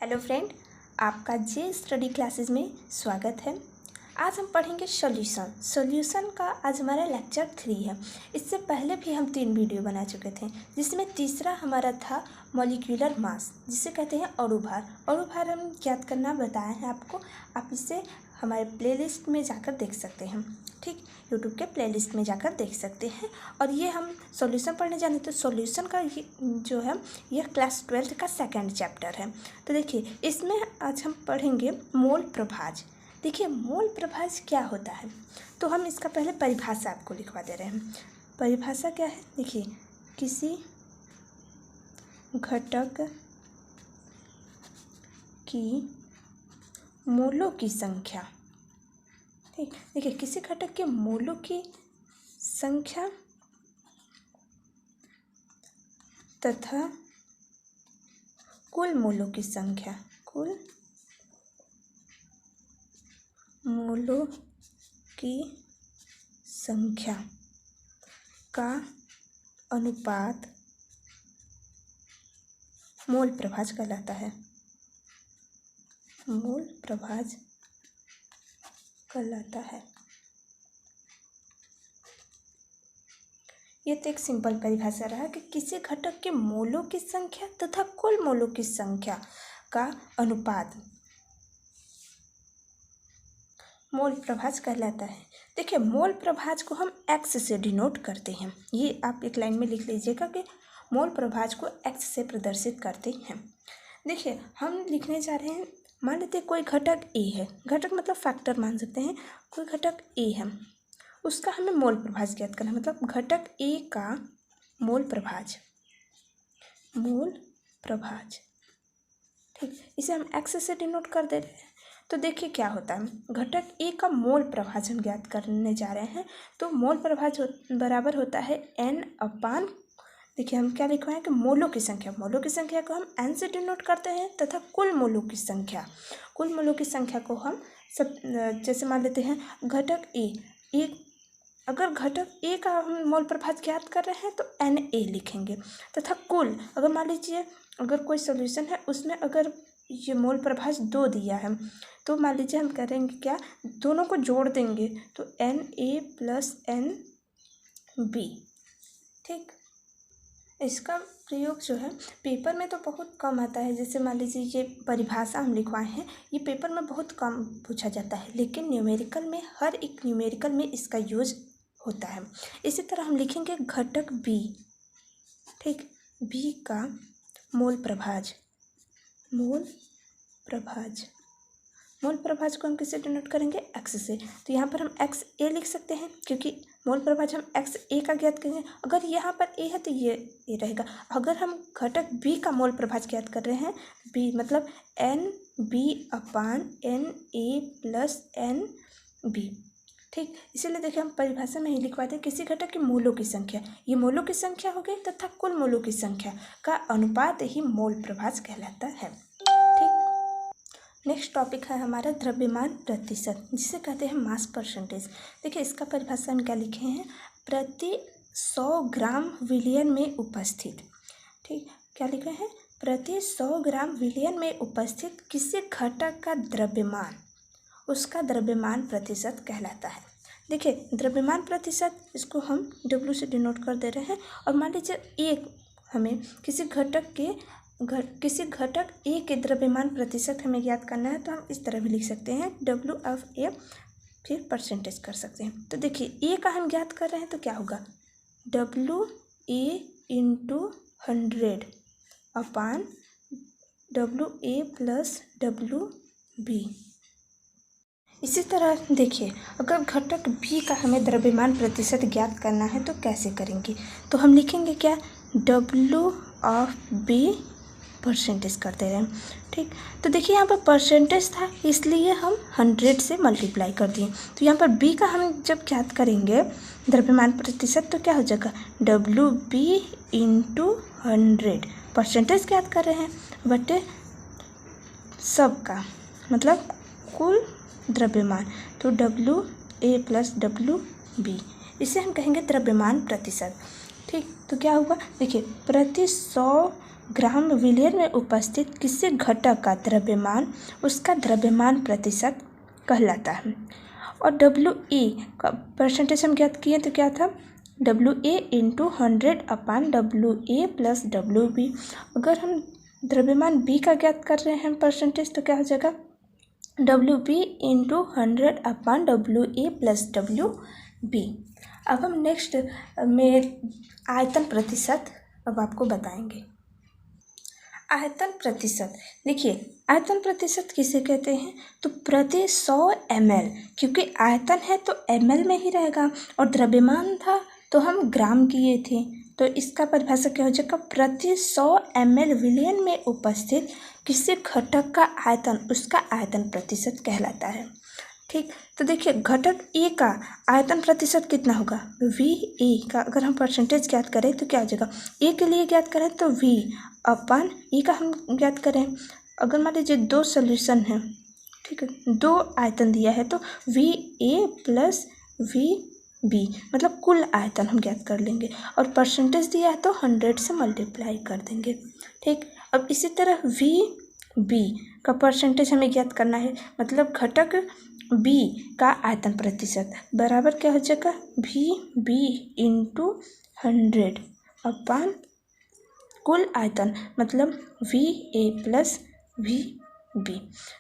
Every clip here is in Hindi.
हेलो फ्रेंड, आपका जे स्टडी क्लासेस में स्वागत है। आज हम पढ़ेंगे सॉल्यूशन का आज हमारा लेक्चर 3 है। इससे पहले भी हम 3 वीडियो बना चुके थे, जिसमें तीसरा हमारा था मॉलिक्यूलर मास, जिसे कहते हैं अणुभार। अणुभार हम ज्ञात करना बताए हैं आपको। आप इसे हमारे प्लेलिस्ट में जाकर देख सकते हैं, ठीक, यूट्यूब के प्लेलिस्ट में जाकर देख सकते हैं। और ये हम सॉल्यूशन पढ़ने जाने तो सॉल्यूशन का ये जो है यह क्लास 12 का सेकंड चैप्टर है। तो देखिए, इसमें आज हम पढ़ेंगे मोल प्रभाज। देखिए, मोल प्रभाज क्या होता है, तो हम इसका पहले परिभाषा आपको लिखवा दे रहे हैं। परिभाषा क्या है, देखिए, किसी घटक की मोलों की संख्या, ठीक, देखिए, किसी घटक के मोलों की संख्या तथा कुल मोलों की संख्या, कुल मोलों की संख्या का अनुपात मोल प्रभाज कहलाता है। मोल प्रभाज कहलाता है। ये तो एक सिंपल परिभाषा रहा कि किसी घटक के मोलों की संख्या तथा कुल मोलों की संख्या का अनुपात मोल प्रभाज कहलाता है। देखिए, मोल प्रभाज को हम एक्स से डिनोट करते हैं। ये आप एक लाइन में लिख लीजिएगा कि मोल प्रभाज को एक्स से प्रदर्शित करते हैं। देखिए, हम लिखने जा रहे हैं, मान लेते हैं कोई घटक ए है। घटक मतलब फैक्टर मान सकते हैं। कोई घटक ए है, उसका हमें मोल प्रभाज ज्ञात करना है, मतलब घटक ए का मोल प्रभाज, ठीक, इसे हम एक्स से डिनोट कर दे रहे हैं। तो देखिए क्या होता है, घटक ए का मोल प्रभाज हम ज्ञात करने जा रहे हैं। तो मोल प्रभाज बराबर होता है n अपान, देखिए हम क्या लिखवाए हैं कि मोलों की संख्या को हम n से डिनोट करते हैं तथा कुल मोलों की संख्या को हम सब, जैसे मान लेते हैं घटक ए, अगर घटक ए का हम मोल प्रभाज ज्ञात कर रहे हैं तो Na लिखेंगे तथा कुल, अगर मान लीजिए अगर कोई सॉल्यूशन है उसमें अगर ये मोल प्रभाज 2 दिया है तो मान लीजिए हम करेंगे क्या, दोनों को जोड़ देंगे तो Na प्लस Nb, ठीक। इसका प्रयोग जो है पेपर में तो बहुत कम आता है। जैसे मान लीजिए ये परिभाषा हम लिखवाए हैं, ये पेपर में बहुत कम पूछा जाता है, लेकिन न्यूमेरिकल में, हर एक न्यूमेरिकल में इसका यूज होता है। इसी तरह हम लिखेंगे घटक बी, ठीक, बी का मोल प्रभाज को हम किससे डिनोट करेंगे, एक्स से। तो यहाँ पर हम एक्स ए लिख सकते हैं, क्योंकि मोल प्रभाज हम एक्स ए का ज्ञात करेंगे। अगर यहाँ पर ए है तो ये ए रहेगा। अगर हम घटक बी का मोल प्रभाज ज्ञात कर रहे हैं, बी मतलब एन बी अपान N A plus N B, ठीक। इसीलिए देखिए, हम परिभाषा में ही लिखवाते हैं किसी घटक की मोलों की संख्या, ये मोलों की संख्या हो गई तथा कुल मोलों की संख्या का अनुपात ही मोल प्रभाज कहलाता है, ठीक। नेक्स्ट टॉपिक है हमारा द्रव्यमान प्रतिशत, जिसे कहते हैं मास परसेंटेज। देखिए, इसका परिभाषा हम क्या लिखे हैं, प्रति 100 ग्राम विलयन में उपस्थित, ठीक, क्या लिखे हैं, प्रति 100 ग्राम विलयन में उपस्थित किसी घटक का द्रव्यमान, उसका द्रव्यमान प्रतिशत कहलाता है। देखिए, द्रव्यमान प्रतिशत, इसको हम W से डिनोट कर दे रहे हैं। और मान लीजिए एक हमें किसी घटक ए के द्रव्यमान प्रतिशत हमें ज्ञात करना है, तो हम इस तरह भी लिख सकते हैं W(A) फिर परसेंटेज कर सकते हैं। तो देखिए, ए का हम ज्ञात कर रहे हैं तो क्या होगा, WA × 100 अपान WA प्लस WB। इसी तरह देखिए, अगर घटक बी का हमें द्रव्यमान प्रतिशत ज्ञात करना है तो कैसे करेंगे, तो हम लिखेंगे क्या, W(B) परसेंटेज कर दे रहे हैं, ठीक। तो देखिए, यहाँ पर परसेंटेज था इसलिए हम 100 से मल्टीप्लाई कर दिए। तो यहाँ पर बी का हम जब ज्ञात करेंगे द्रव्यमान प्रतिशत तो क्या हो जाएगा, WB × 100, परसेंटेज ज्ञात कर रहे हैं बटे सबका, मतलब कुल द्रव्यमान, तो WA प्लस WB, इसे हम कहेंगे द्रव्यमान प्रतिशत, ठीक। तो क्या हुआ, देखिए, प्रति 100 ग्राम विलियन में उपस्थित किसी घटक का द्रव्यमान उसका द्रव्यमान प्रतिशत कहलाता है। और WA का परसेंटेज हम ज्ञात किए तो क्या था, WA × 100/WA + WB। अगर हम द्रव्यमान B का ज्ञात कर रहे हैं परसेंटेज तो क्या हो जाएगा, WB × 100/WA + WB। अब हम नेक्स्ट में आयतन प्रतिशत अब आपको बताएंगे। आयतन प्रतिशत, देखिए आयतन प्रतिशत किसे कहते हैं, तो प्रति 100 ml, क्योंकि आयतन है तो ml में ही रहेगा और द्रव्यमान था तो हम ग्राम किए थे, तो इसका परिभाषा क्या हो जाएगा, प्रति 100 ml विलियन में उपस्थित किसी घटक का आयतन उसका आयतन प्रतिशत कहलाता है। ठीक, तो देखिए घटक ए का आयतन प्रतिशत कितना होगा, VA का अगर हम परसेंटेज ज्ञात करें तो क्या हो जाएगा, ए के लिए ज्ञात करें तो V/E का हम ज्ञात करें। अगर मान लीजिए 2 सोल्यूशन है, ठीक है, 2 आयतन दिया है तो VA + VB मतलब कुल आयतन हम ज्ञात कर लेंगे और परसेंटेज दिया है तो 100 से मल्टीप्लाई कर देंगे। ठीक, अब इसी तरह VB का परसेंटेज हमें ज्ञात करना है, मतलब घटक B का आयतन प्रतिशत बराबर क्या हो जाएगा, VB × 100 कुल आयतन मतलब VA + VB।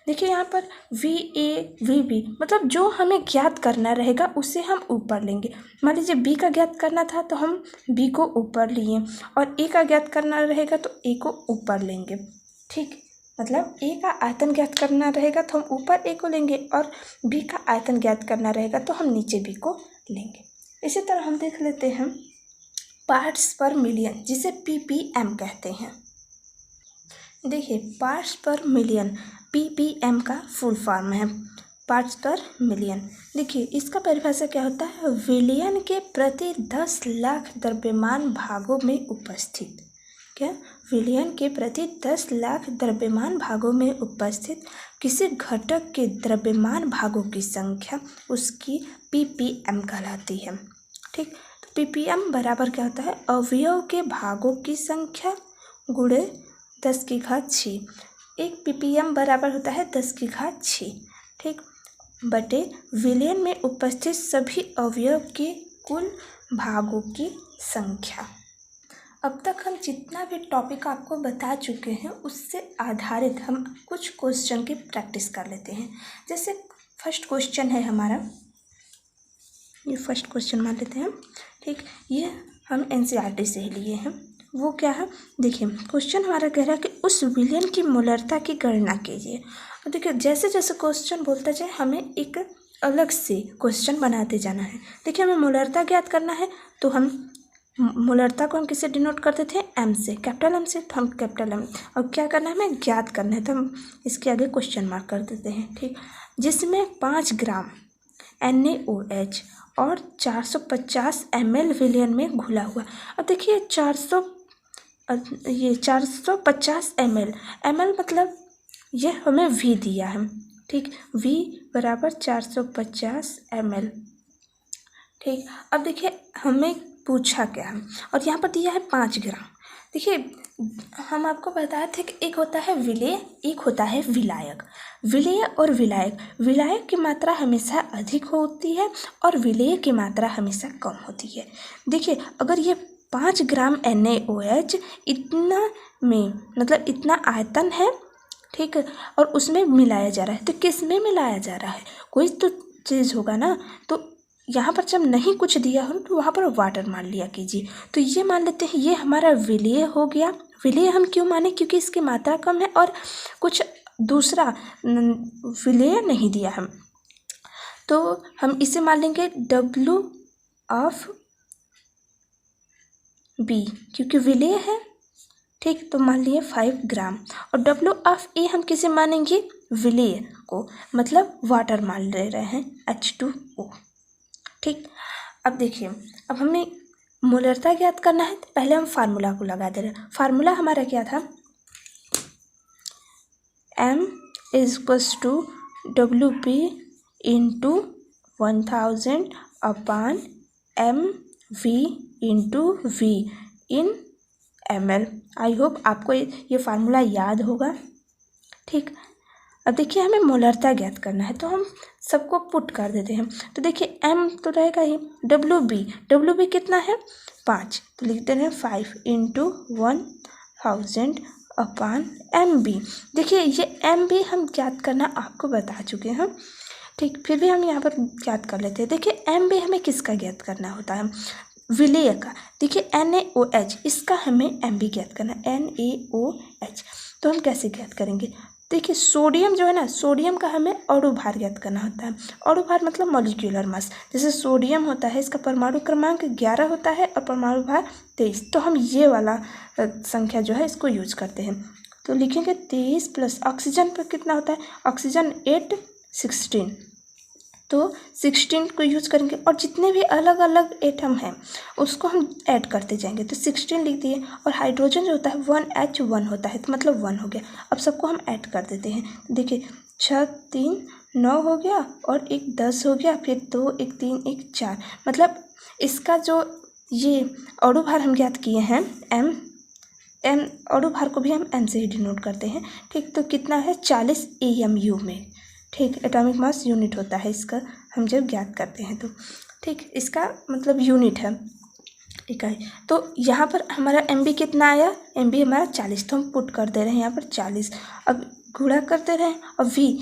देखिए यहाँ पर VA VB मतलब जो हमें ज्ञात करना रहेगा उसे हम ऊपर लेंगे। मान लीजिए B का ज्ञात करना था तो हम B को ऊपर लिए और A का ज्ञात करना रहेगा तो A को ऊपर लेंगे। ठीक, मतलब A का आयतन ज्ञात करना रहेगा तो हम ऊपर A को लेंगे और B का आयतन ज्ञात करना रहेगा तो हम नीचे B को लेंगे। इसी तरह हम देख लेते हैं पार्ट्स पर मिलियन, जिसे ppm कहते हैं। देखिए पार्ट्स पर मिलियन ppm का फुल फॉर्म है, पार्ट्स पर मिलियन। देखिए इसका परिभाषा क्या होता है, विलियन के प्रति 10 लाख द्रव्यमान भागों में उपस्थित, क्या, विलियन के प्रति 10 लाख द्रव्यमान भागों में उपस्थित किसी घटक के द्रव्यमान भागों की संख्या उसकी ppm कहलाती है। ठीक, तो ppm बराबर क्या होता है, अवयव के भागों की संख्या गुणे 10⁶। एक ppm बराबर होता है 10⁶। ठीक, बटे विलियन में उपस्थित सभी अवयव के कुल भागों की संख्या। अब तक हम जितना भी टॉपिक आपको बता चुके हैं उससे आधारित हम कुछ क्वेश्चन की प्रैक्टिस कर लेते हैं। जैसे फर्स्ट क्वेश्चन है हमारा, ये फर्स्ट क्वेश्चन मान लेते हैं। ठीक, ये हम NCERT से ही लिए हैं। वो क्या है, देखिए क्वेश्चन हमारा कह रहा है कि उस विलियन की मोलरता की गणना कीजिए। और देखिए जैसे जैसे क्वेश्चन बोलता जाए हमें एक अलग से क्वेश्चन बनाते जाना है। देखिए हमें मोलरता ज्ञात करना है तो हम मोलरता को हम किससे डिनोट करते थे, M से, कैपिटल M से, तो हम कैपिटल M। अब क्या करना है, हमें ज्ञात करना है तो हम इसके आगे क्वेश्चन मार्क कर देते हैं। ठीक, जिसमें 5 ग्राम NaOH और 450 ml विलियन में घुला हुआ। अब देखिए 450 ml मतलब ये हमें V दिया है। ठीक, V बराबर 450 ml। ठीक, अब देखिए हमें पूछा क्या है और यहाँ पर दिया है 5 ग्राम। देखिए हम आपको बताए थे कि एक होता है विलेय, एक होता है विलायक। विलेय और विलायक, विलायक की मात्रा हमेशा अधिक होती है और विलेय की मात्रा हमेशा कम होती है। देखिए अगर ये 5 ग्राम NaOH इतना में मतलब इतना आयतन है, ठीक है, और उसमें मिलाया जा रहा है, तो किस में मिलाया जा रहा है, कोई तो चीज़ होगा ना। तो यहाँ पर जब नहीं कुछ दिया हो तो वहाँ पर वाटर मान लिया कीजिए। तो ये मान लेते हैं ये हमारा विलेय हो गया। विलेय हम क्यों माने, क्योंकि इसकी मात्रा कम है और कुछ दूसरा विलेय नहीं दिया हम, तो हम इसे मान लेंगे W ऑफ B, क्योंकि विलेय है। ठीक, तो मान लिए 5 ग्राम। और W ऑफ A हम किसे मानेंगे, विलेय को, मतलब वाटर मान ले रहे हैं H2O। ठीक, अब देखिए अब हमें मोलरता ज्ञात करना है तो पहले हम फार्मूला को लगा दे रहे हैं। फार्मूला हमारा क्या था, M = WP × 1000/mv × V in ml। I hope आपको ये फार्मूला याद होगा। ठीक, अब देखिए हमें मोलरता ज्ञात करना है, तो हम सबको पुट कर देते हैं। तो देखिए m तो रहेगा ही, डब्ल्यू बी कितना है 5, तो लिख दे रहे हैं 5 × 1000 अपान MB। देखिए ये MB हम ज्ञात करना आपको बता चुके हैं। ठीक, फिर भी हम यहाँ पर ज्ञात कर लेते हैं। देखिए MB हमें किसका ज्ञात करना होता है, विलेय का। देखिए NaOH, इसका हमें MB ज्ञात करना है, NaOH। तो हम कैसे ज्ञात करेंगे, देखिए सोडियम जो है ना, सोडियम का हमें अणुभार ज्ञात करना होता है। अणुभार मतलब मॉलिक्यूलर मास। जैसे सोडियम होता है, इसका परमाणु क्रमांक 11 होता है और परमाणु भार 23, तो हम ये वाला संख्या जो है इसको यूज करते हैं। तो लिखेंगे 23 प्लस ऑक्सीजन पर कितना होता है, ऑक्सीजन 8 16, तो 16 को यूज करेंगे और जितने भी अलग अलग एटम हैं उसको हम ऐड करते जाएंगे। तो 16 लिख दिए, और हाइड्रोजन जो होता है 1H1 होता है, तो मतलब 1 हो गया। अब सबको हम ऐड कर देते हैं। देखिए 6 3 9 हो गया, और 1 10 हो गया, फिर 2 1 3 1 4, मतलब इसका जो ये अणुभार हम ज्ञात किए हैं m अणुभार को भी हम m से ही डिनोट करते हैं। ठीक, तो कितना है 40 AMU में। ठीक, एटॉमिक मास यूनिट होता है इसका, हम जब ज्ञात करते हैं तो। ठीक, इसका मतलब यूनिट है, इकाई। तो यहाँ पर हमारा MB कितना आया, MB हमारा 40, तो हम पुट कर दे रहे हैं यहाँ पर 40। अब गुणा करते रहे, और V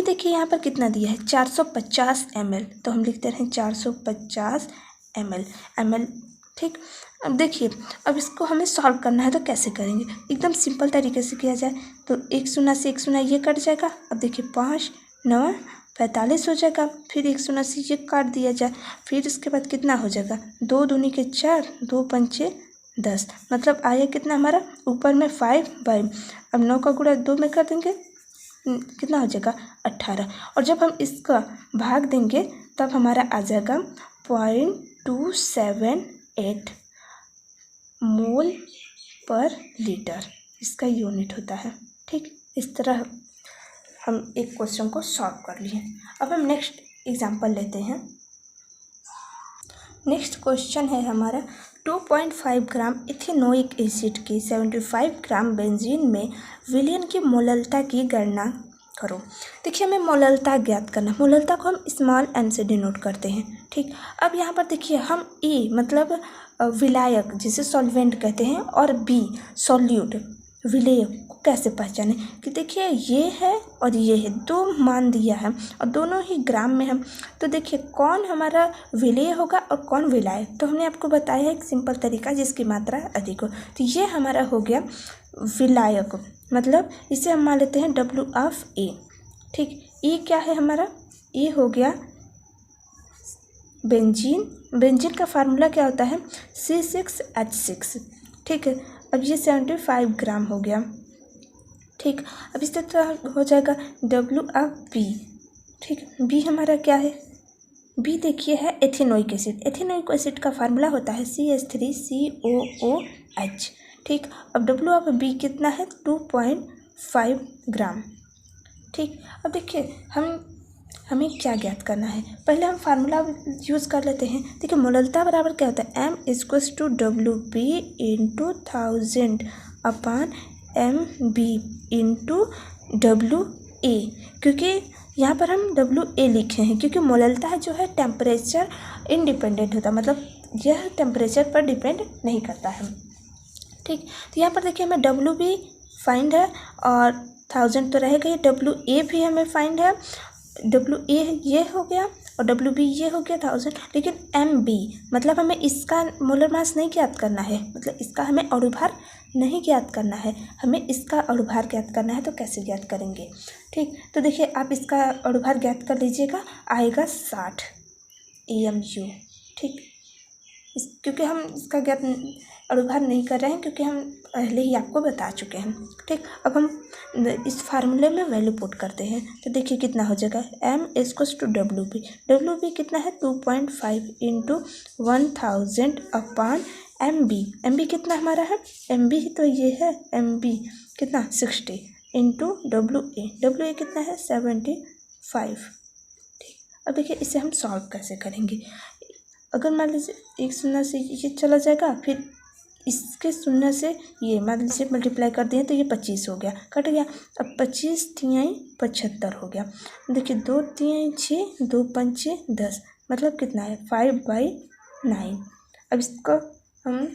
देखिए यहाँ पर कितना दिया है 450 ml, तो हम लिखते रहे 450 ml। ठीक, अब देखिए अब इसको हमें सॉल्व करना है, तो कैसे करेंगे, एकदम सिंपल तरीके से किया जाए। तो 1 शून्य से 1 शून्य ये कट जाएगा। अब देखिए 5 9 45 हो जाएगा, फिर 1 शून्य से ये काट दिया जाए, फिर उसके बाद कितना हो जाएगा 2 दूनी के 4, 2 पंचे 10, मतलब आया कितना हमारा ऊपर में 5/। अब 9 का गुणा 2 में कर देंगे, कितना हो जाएगा 18, और जब हम इसका भाग देंगे तब हमारा आ जाएगा 0.278 मोल पर लीटर, इसका यूनिट होता है। ठीक, इस तरह हम एक क्वेश्चन को सॉल्व कर लिए। अब हम नेक्स्ट एग्जांपल लेते हैं। नेक्स्ट क्वेश्चन है हमारा 2.5 ग्राम इथेनोइक एसिड की 75 ग्राम बेंजीन में विलयन की मोललता की गणना करो। देखिए हमें मोललता ज्ञात करना, मोललता को हम स्मॉल m से डिनोट करते हैं। ठीक, अब यहाँ पर देखिए हम E मतलब विलायक जिसे सॉल्वेंट कहते हैं, और B सॉल्यूट विलेय को कैसे पहचाने, कि देखिए ये है और ये है, दो मान दिया है और दोनों ही ग्राम में हम, तो देखिए कौन हमारा विलेय होगा और कौन विलायक, तो हमने आपको बताया है एक सिंपल तरीका जिसकी मात्रा अधिक हो। तो ये हमारा हो गया विलायक, मतलब इसे हम मान लेते हैं WA। ठीक, E क्या है हमारा, E हो गया बेंजीन का फार्मूला क्या होता है C6H6। ठीक है, अब ये 75 ग्राम हो गया। ठीक, अब इस तरह हो जाएगा WB। ठीक, B हमारा क्या है, B देखिए है एथेनोइक एसिड। एथेनोइक एसिड का फार्मूला होता है CH3COOH। ठीक, अब WB कितना है 2.5 ग्राम। ठीक, अब देखिए हमें क्या ज्ञात करना है, पहले हम फार्मूला यूज़ कर लेते हैं। देखिए मोललता बराबर क्या होता है, M = WB × 1000 अपान MB × WA, क्योंकि यहाँ पर हम WA लिखे हैं क्योंकि मोललता जो है टेम्परेचर इंडिपेंडेंट होता है, मतलब यह टेम्परेचर पर डिपेंड नहीं करता है। ठीक, तो यहाँ पर देखिए हमें WB फाइंड है और 1000 तो रहेगा ही, WA भी हमें फाइंड है, WA ये हो गया और WB ये हो गया 1000, लेकिन MB मतलब हमें इसका मोलर मास नहीं ज्ञात करना है, मतलब इसका हमें अणुभार नहीं ज्ञात करना है, हमें इसका अणुभार ज्ञात करना है। तो कैसे ज्ञात करेंगे, ठीक, तो देखिए आप इसका अणुभार ज्ञात कर लीजिएगा, आएगा 60 AMU। ठीक, क्योंकि हम इसका ज्ञात अणुभार नहीं कर रहे हैं क्योंकि हम पहले ही आपको बता चुके हैं। ठीक, अब हम इस फार्मूले में वैल्यू पुट करते हैं, तो देखिए कितना हो जाएगा M = WB। WB कितना है 2.5 × 1000 अपान MB कितना हमारा है, MB तो ये है, MB कितना 60 × WA कितना है 75। ठीक, अब देखिए इसे हम सॉल्व कैसे करेंगे। अगर मान लीजिए 1 शून्य से ये चला जाएगा, फिर इसके शून्य से ये मान लीजिए मल्टीप्लाई कर दिए तो ये 25 हो गया, कट गया। अब 25 तिहाई 75 हो गया। देखिए 2 तिहाई 6, 2 पंचे 10, मतलब कितना है 5/9। अब इसको हम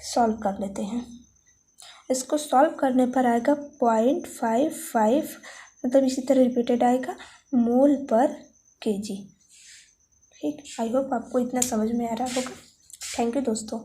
सॉल्व कर लेते हैं। इसको सॉल्व करने पर आएगा 0.55, मतलब इसी तरह रिपीटेड आएगा मोल पर केजी। ठीक, आई होप आपको इतना समझ में आ रहा होगा। थैंक यू दोस्तों।